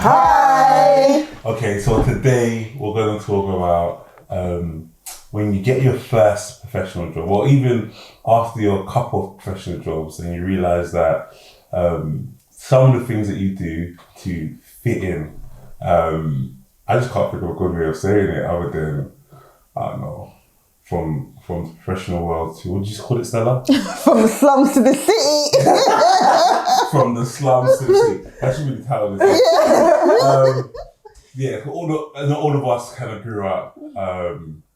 Hi! Okay, so today we're going to talk about when you get your first professional job, or even after your couple of professional jobs, and you realise that some of the things that you do to fit in, I just can't think of a good way of saying it other than, I don't know, from the professional world to, what did you call it, Stella? From the slums to the city. From the slums to the city. That should be the title of this. Yeah, all of us kind of grew up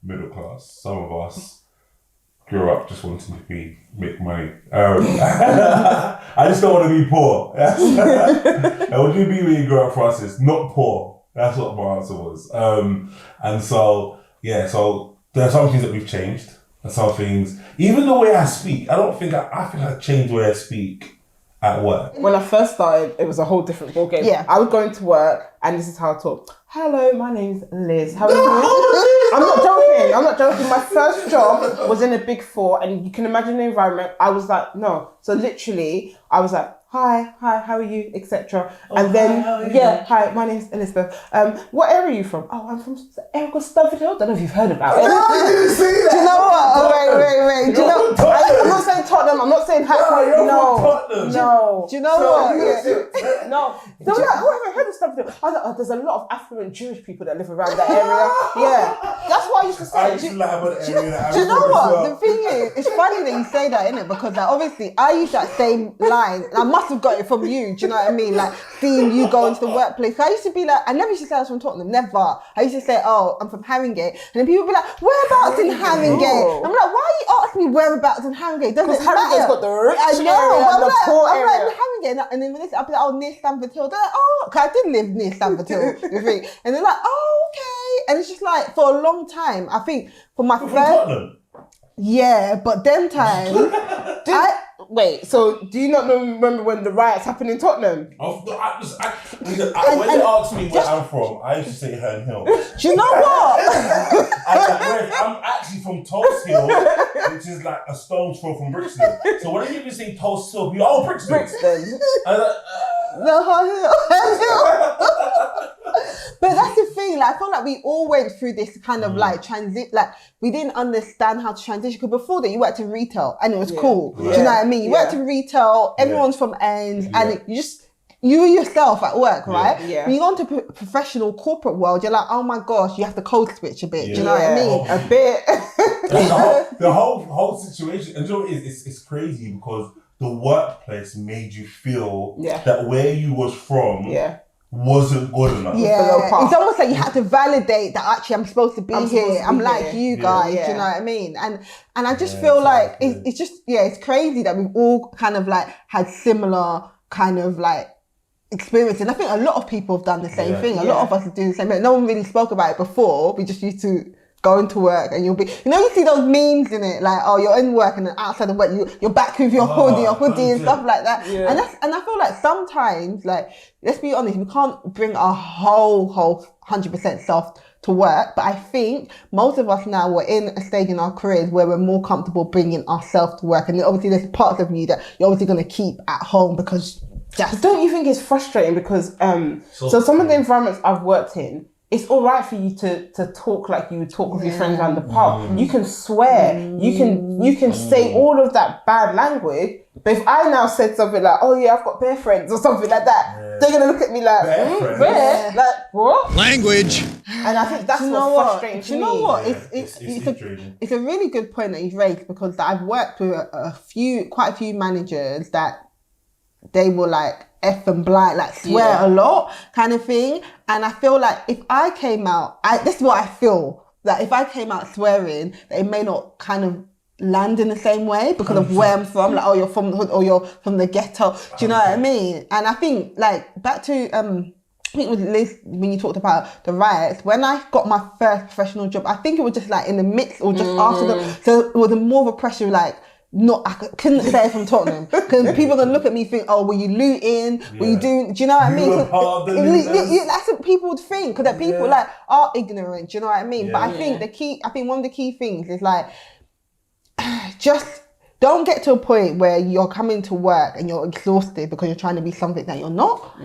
middle class. Some of us grew up just wanting to make money. I just don't want to be poor. And what do you mean when you grow up, Francis? Not poor. That's what my answer was. And so there are some things that we've changed. And some things, even the way I speak, I think I changed the way I speak at work. When I first started, it was a whole different ballgame. Yeah. I would go into work and this is how I talk. Hello, my name's Liz. How are you? I'm not joking. My first job was in a Big Four, and you can imagine the environment. I was like, no. So literally, I was like, hi, how are you, etc. And then, hi, my name's Elizabeth. What area are you from? Oh, I'm from area called Stamford Hill. Don't know if you've heard about it. Do you know what? Oh, wait. Do you know? I'm not saying Tottenham. I'm not saying Hackney. No. Do you know what? No. They were like, oh, I haven't heard of Stamford Hill. I was like, oh, there's a lot of affluent Jewish people that live around that area. Yeah. That's what I used to say. I used to lie about the area that Do you know I'm from what? as well. The thing is, it's funny that you say that, innit? Because like, obviously, I use that same line. I must have got it from you. Do you know what I mean? Like, seeing you go into the workplace. So I used to be like, I never used to say I was from Tottenham. Never. I used to say, oh, I'm from Haringey. And then people would be like, whereabouts in Haringey? I'm like, why are you asking me whereabouts in Haringey? Doesn't matter. Haringey's got the rich I know, area but and the poor I'm area. like, Haringey. And then when they say, I'll be like, oh, near Stamford Hill. They're like, oh, because I did live near Stamford Hill. You think? And they're like, oh, okay. And it's just like, for a long time, I think for my From first... Tottenham. Yeah, but them times... Wait, so do you not remember when the riots happened in Tottenham? When they ask me where I'm from, I used to say Herne Hill. Do you know what? I'm actually from Tulse Hill, which is like a stone's throw from Brixton. So when you say Tulse Hill, you're all Brixton. But that's the thing, like I feel like we all went through this kind of like transit, like we didn't understand how to transition, because before that you worked in retail and it was cool. Do you know what I mean? You worked in retail, everyone's from ends, and you yourself at work, right? Yeah. When you go into professional corporate world, you're like, oh my gosh, you have to code switch a bit. Do you know what I mean? A bit. The whole situation, and you know, it's crazy because the workplace made you feel that where you was from wasn't good enough. Yeah, it's almost like you had to validate that actually I'm supposed to be here. I'm like you guys. Do you know what I mean? And I just feel like it's just it's crazy that we've all kind of like had similar kind of like experience, and I think a lot of people have done the same thing. A lot of us are doing the same thing. No one really spoke about it before. We just used to go into work and you'll be, you see those memes in it, like, oh, you're in work and then outside of work, you're back with your hoodie and stuff like that. Yeah. And I feel like sometimes, like, let's be honest, we can't bring our whole 100% self to work, but I think most of us now, we're in a stage in our careers where we're more comfortable bringing ourselves to work, and obviously there's parts of you that you're obviously going to keep at home because don't you think it's frustrating because so some of the environments I've worked in, it's all right for you to talk like you would talk with your friends around the pub. You can swear, you can say all of that bad language. But if I now said something like, "Oh yeah, I've got bear friends" or something like that, they're gonna look at me like, "Bear? Like what?" Language. And I think that's what's frustrating. Do you know what? It's it's a really good point that you've raised, because I've worked with quite a few managers that they were like F and blind, like swear a lot kind of thing. And I feel like if I came out, this is what I feel, that if I came out swearing, that it may not kind of land in the same way because of where I'm from. Like, oh, you're from the hood, or you're from the ghetto. Do you know what I mean? And I think, like, back to, I think with Liz, when you talked about the riots, when I got my first professional job, I think it was just like in the midst or just after so it was more of a pressure, like, I couldn't say from Tottenham because people are gonna look at me and think, oh, were you looting? Were you doing? Do you know what I mean? That's what people would think, because that people like are ignorant. Do you know what I mean? But I think one of the key things is like, just don't get to a point where you're coming to work and you're exhausted because you're trying to be something that you're not.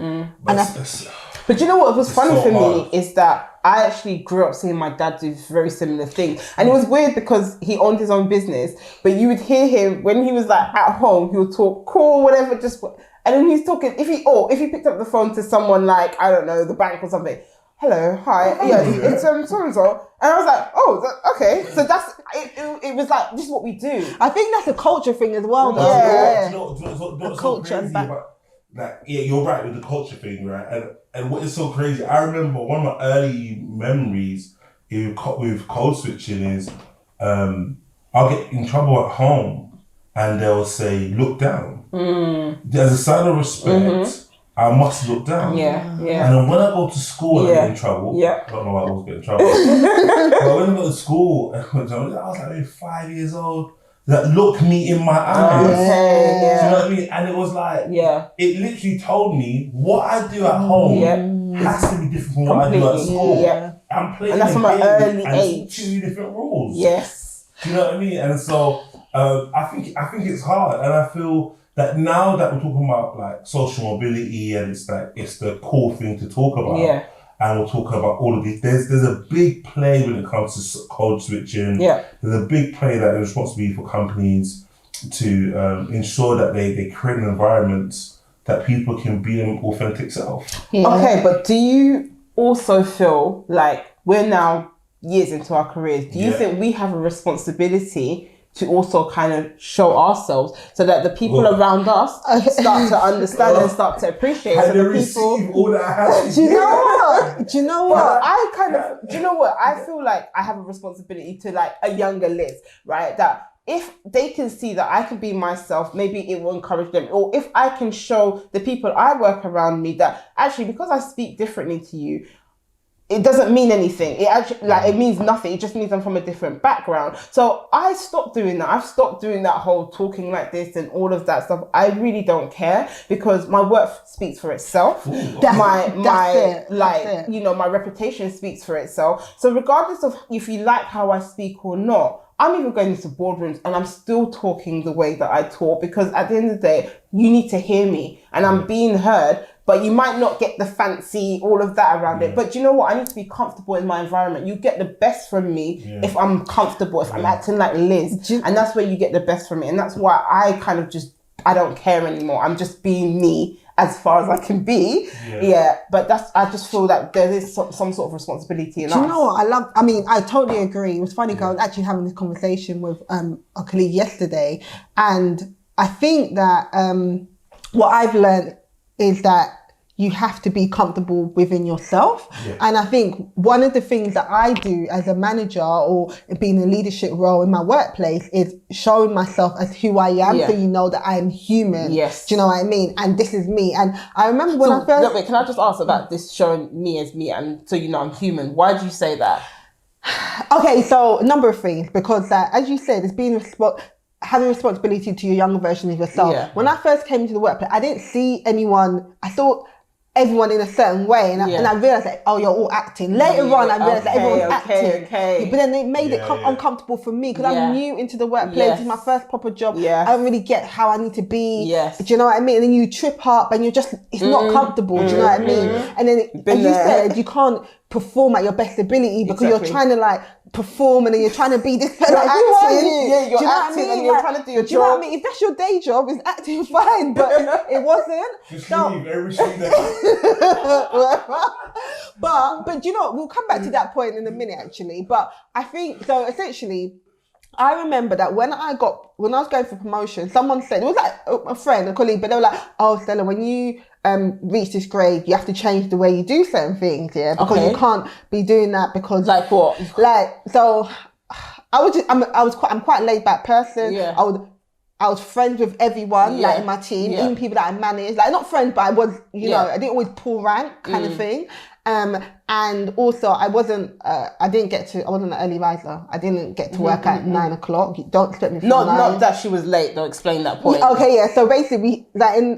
But you know what was funny so for me hard. is that I actually grew up seeing my dad do very similar things. And it was weird because he owned his own business, but you would hear him when he was like at home, he would talk cool, whatever, just, and then he's talking, if he picked up the phone to someone like, I don't know, the bank or something, hello, hi, yeah, it's so-and-so. And I was like, oh, okay. So that's, it was like, this is what we do. I think that's a culture thing as well, though. Yeah. Do you know what's so culture and crazy about, like, yeah, you're right with the culture thing, right? And what is so crazy, I remember one of my early memories with code switching is I'll get in trouble at home and they'll say, look down. As a sign of respect, I must look down. Yeah, yeah. And then when I go to school and I get in trouble, I don't know why I always get in trouble. But when I go to school, I was like maybe 5 years old. That look me in my eyes. Okay, Do you know what I mean? And it was like, it literally told me what I do at home has to be different from what I do at school. I'm playing, and that's from an early age. Two different rules. Yes. Do you know what I mean? And so I think it's hard, and I feel that now that we're talking about like social mobility, and it's the cool thing to talk about. Yeah. And we'll talk about all of these. There's a big play when it comes to code switching. Yeah. There's a big play that is responsibility for companies to ensure that they create an environment that people can be their authentic self. Yeah. Okay, but do you also feel like we're now years into our careers? Do you think we have a responsibility to also kind of show ourselves so that the people around us start to understand and start to appreciate? And they receive all that I have. Do you know what? Do you know what? I feel like I have a responsibility to like a younger Liz, right? That if they can see that I can be myself, maybe it will encourage them. Or if I can show the people I work around me that actually, because I speak differently to you, it doesn't mean anything. It actually, it means nothing. It just means I'm from a different background. So I stopped doing that. I've stopped doing that whole talking like this and all of that stuff. I really don't care because my work speaks for itself. My reputation speaks for itself. So regardless of if you like how I speak or not, I'm even going into boardrooms and I'm still talking the way that I talk because at the end of the day, you need to hear me and I'm being heard. But you might not get the fancy, all of that around it. But you know what? I need to be comfortable in my environment. You get the best from me if I'm comfortable, if I'm acting like Liz. And that's where you get the best from me. And that's why I kind of I don't care anymore. I'm just being me as far as I can be. Yeah. But I just feel that there is some sort of responsibility in us. Do you know what? I totally agree. It was funny because I was actually having this conversation with a colleague yesterday. And I think that what I've learned is that you have to be comfortable within yourself. And I think one of the things that I do as a manager or being in a leadership role in my workplace is showing myself as who I am so you know that I am human. Yes. Do you know what I mean? And this is me. And I remember when I first... Wait, can I just ask about this showing me as me and so you know I'm human? Why do you say that? Okay, so a number of things. Because as you said, it's being having responsibility to your younger version of yourself. When I first came into the workplace, I didn't see anyone, I thought everyone in a certain way and I realised that, you're all acting. Later on, I realised that everyone's acting. But then it made it uncomfortable for me because I'm new into the workplace. It's my first proper job. I don't really get how I need to be. Do you know what I mean? And then you trip up and it's not comfortable. Do you know what I mean? And then, as you said, you can't perform at your best ability because you're trying to perform and then you're trying to be this person. Who are you? Yeah, you're acting and you're trying to do your job. Do you know what I mean? If that's your day job, it's acting fine, but it wasn't. Just leave everything there. But you know, we'll come back to that point in a minute actually. But I think so essentially I remember that when I was going for promotion, someone said, it was like a friend, a colleague, but they were like, oh Stella, when you reach this grade, you have to change the way you do certain things, because you can't be doing that because like what? So I'm quite a laid back person. I was friends with everyone, in my team, even people that I managed. Not friends, but I was, I didn't always pull rank kind of thing. And also I wasn't an early riser. I didn't get to work at 9 o'clock. Don't expect me to Not that she was late, though. Explain that point. So basically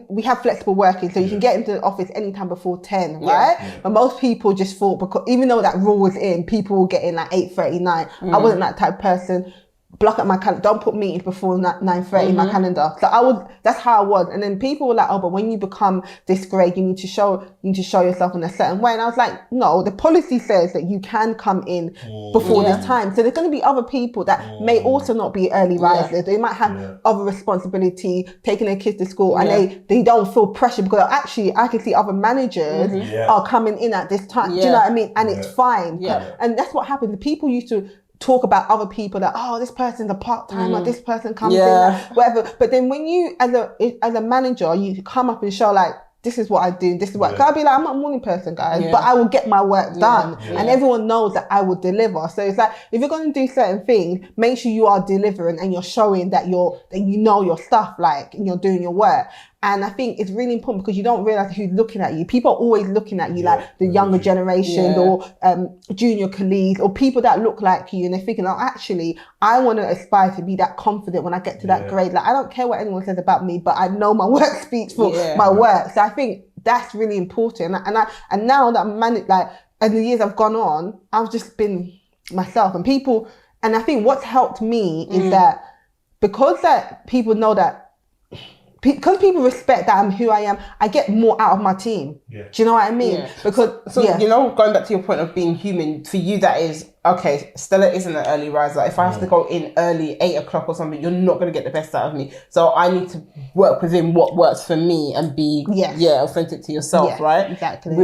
we have flexible working, so you can get into the office anytime before 10, right? But most people just thought, because even though that rule was in, people were getting 8:30, 9. I wasn't that type of person. block up my calendar. Don't put meetings before 9:30 in my calendar. So that's how I was. And then people were like, oh, but when you become this grade, you need to show yourself in a certain way. And I was like, no, the policy says that you can come in before this time. So there's going to be other people that may also not be early risers. They might have other responsibility, taking their kids to school, and they don't feel pressure because actually I can see other managers are coming in at this time. Do you know what I mean? And it's fine. And that's what happened. The people used to talk about other people that, oh, this person's a part-timer, this person comes in, like, whatever. But then when you, as a manager, you come up and show like, this is what I do, this is what, I'll be like, I'm not a morning person, guys, but I will get my work done. And everyone knows that I will deliver. So it's like, if you're going to do certain things, make sure you are delivering and you're showing that you know your stuff, like, and you're doing your work. And I think it's really important because you don't realize who's looking at you. People are always looking at you, like the younger generation or junior colleagues or people that look like you. And they're thinking, oh, actually, I want to aspire to be that confident when I get to that grade. Like, I don't care what anyone says about me, but I know my work speaks for my work. So I think that's really important. And now that I'm like, as the years have gone on, I've just been myself. And I think what's helped me is that because that people know that, because people respect that I'm who I am, I get more out of my team. Do you know what I mean? Because you know, going back to your point of being human, for you that is, okay, Stella isn't an early riser. If I have to go in early, 8 o'clock or something, you're not going to get the best out of me. So I need to work within what works for me and be authentic to yourself, right? Exactly.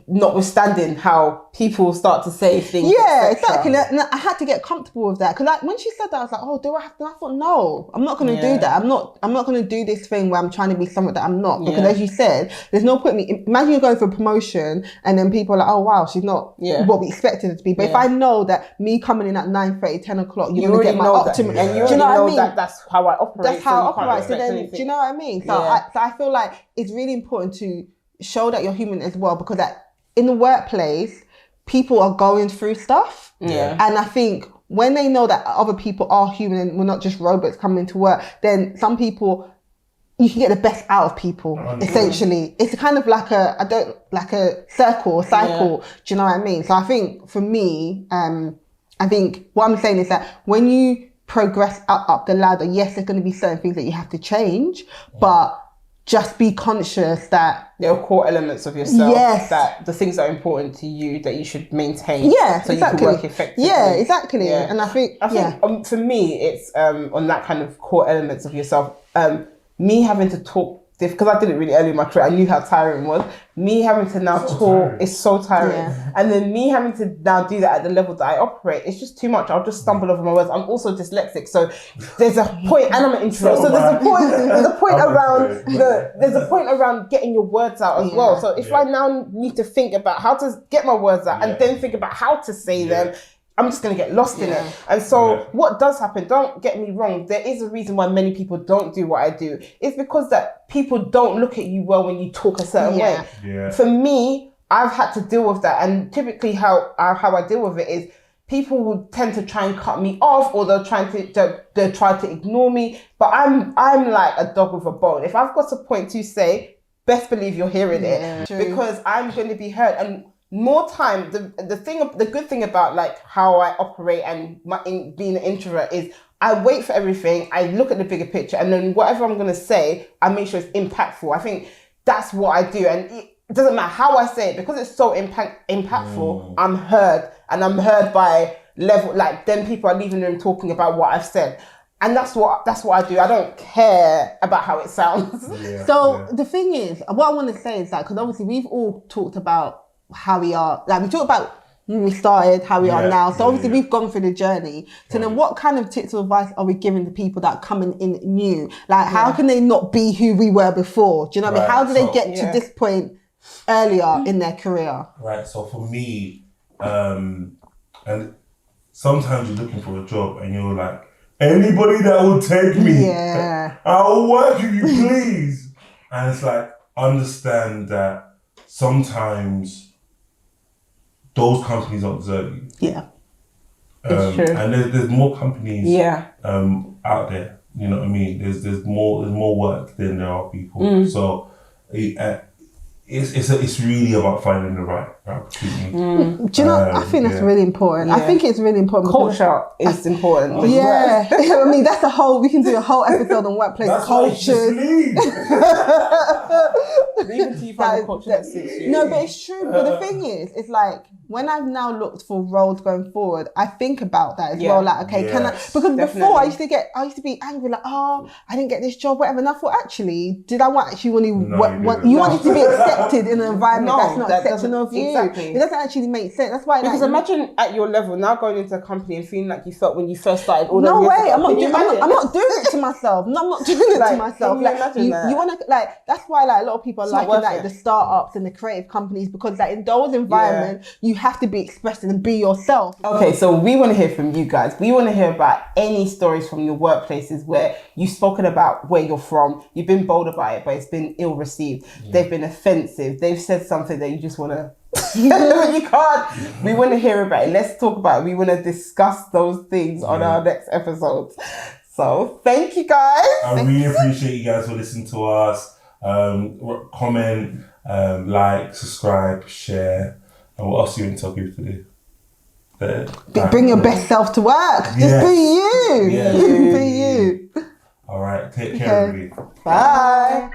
Notwithstanding how people start to say things. Yeah, exactly. And I had to get comfortable with that because, like, when she said that, I was like, oh, do I have to? I thought, no, I'm not going to do that. I'm not going to do this thing where I'm trying to be someone that I'm not. Because as you said, there's no point in me. Imagine you're going for a promotion and then people are like, oh wow, she's not what we expected her to be. But if I know that me coming in at 9:30, 10 o'clock, you're going to get my optimum. And you know what I mean? That's how I operate. That's how I operate. So then, do you know what I mean? So I feel like it's really important to show that you're human as well, because in the workplace, people are going through stuff. And I think when they know that other people are human and we're not just robots coming to work, then some people, you can get the best out of people, essentially. It's kind of like a cycle. Do you know what I mean? So I think for me, I think what I'm saying is that when you progress up the ladder, yes, there's going to be certain things that you have to change, but just be conscious that there are core elements of yourself, that the things that are important to you that you should maintain, so you can work effectively. Yeah, exactly. And I think for me, it's on that kind of core elements of yourself. Me having to talk, because I did it really early in my career, I knew how tiring it was. Me having to now talk is so tiring. And then me having to now do that at the level that I operate, it's just too much. I'll just stumble over my words. I'm also dyslexic, so there's a point, and I'm an introvert. So there's a point around getting your words out as well. So if I now need to think about how to get my words out and then think about how to say them, I'm just going to get lost in it. And so what does happen, don't get me wrong, there is a reason why many people don't do what I do. It's because that people don't look at you well when you talk a certain way. For me, I've had to deal with that. And typically how I deal with it is people will tend to try and cut me off, or they'll try to ignore me. But I'm like a dog with a bone. If I've got a point to say, best believe you're hearing it. True. Because I'm going to be heard. And more time, the good thing about like how I operate and being an introvert is I wait for everything, I look at the bigger picture, and then whatever I'm going to say, I make sure it's impactful. I think that's what I do. And it doesn't matter how I say it, because it's so impactful, I'm heard. And I'm heard by level, like then people are leaving the room talking about what I've said. And that's what I do. I don't care about how it sounds. The thing is, what I want to say is that, because obviously we've all talked about how we are, like we talked about when we started, how we are now. So obviously we've gone through the journey. So then what kind of tips of advice are we giving to people that are coming in new? Like how can they not be who we were before? Do you know what I mean? How do they get to this point earlier in their career? Right, so for me, and sometimes you're looking for a job and you're like, anybody that will take me, I'll work with you, please. And it's like, understand that sometimes those companies don't deserve you. It's true. And there's more companies out there. You know what I mean? There's more work than there are people. So it's really about finding the right opportunity. Do you know? I think that's really important. I think it's really important. Culture is important. Yeah, I mean that's we can do a whole episode on workplace culture. Even till you find a culture that suits you. No, but it's true. But the thing is, it's like when I've now looked for roles going forward, I think about that as well. Like, okay, can I? Because before I used to be angry, like, oh, I didn't get this job, whatever. And I thought, actually, did I actually want you wanted to be accepted in an environment that's not accepting of you? Exactly. It doesn't actually make sense. That's why. Because imagine at your level now going into a company and feeling like you felt when you first started. No way, I'm not doing it to myself. No, I'm not doing it to myself. Like, you want to, like, that's why like a lot of people are liking like the startups and the creative companies, because like in those environments you have to be expressed and be yourself. Okay, so we want to hear from you guys. We want to hear about any stories from your workplaces where you've spoken about where you're from, you've been bold about it, but it's been ill received. They've been offensive. They've said something that you just want to you can't. We want to hear about it. Let's talk about it. We want to discuss those things on our next episodes. So thank you guys. I really appreciate you guys for listening to us. Comment, like, subscribe, share, and what else do you want to tell people to do? Bring your best self to work. Just be you. Yeah. Be you. All right. Take care, everybody. Bye.